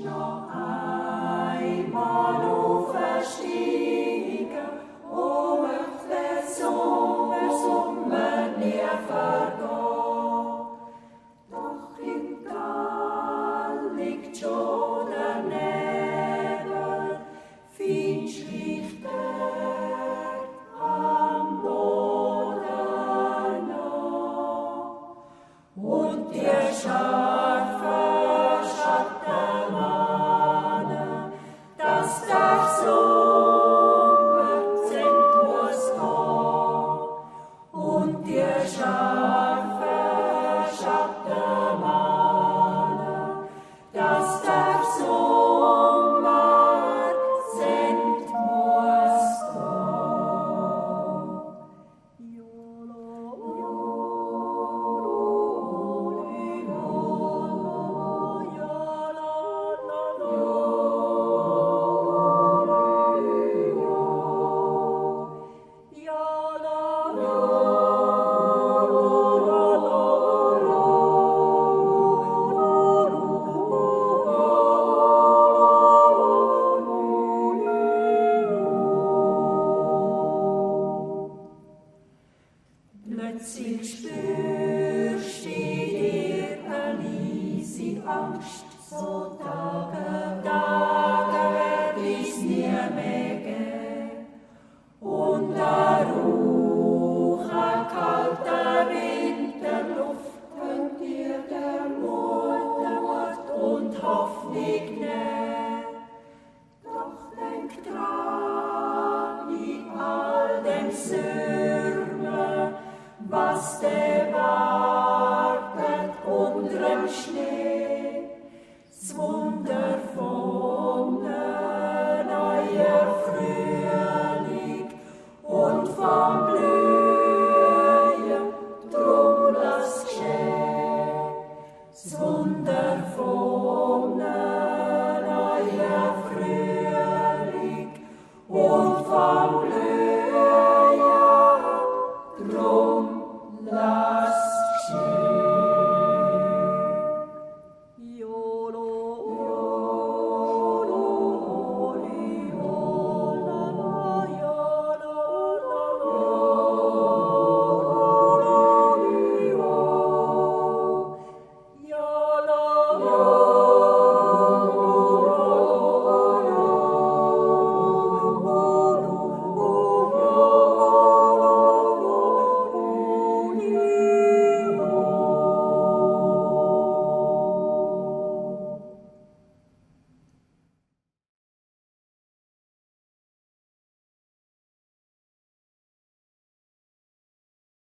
noch einmal aufersteigen, o möcht der Sommer nie vergehen. Doch im Tal liegt schon der Nebel, finstlich dort am Boden noch. Und die scharfe Schatten mahnen, dass der Sommer sind muss gehen. Und die scharfe Schatten mahnen, dass der Sommer sind muss gehen. Plötzlich spürst du dir eine leise Angst, so Tage werd ich's nie mehr geben. Und der Rauch, kalte Winterluft, könnt dir der Mut und Hoffnung nehmen. Doch denk dran, in all dem Sürmen, was der wartet unterm Schnee.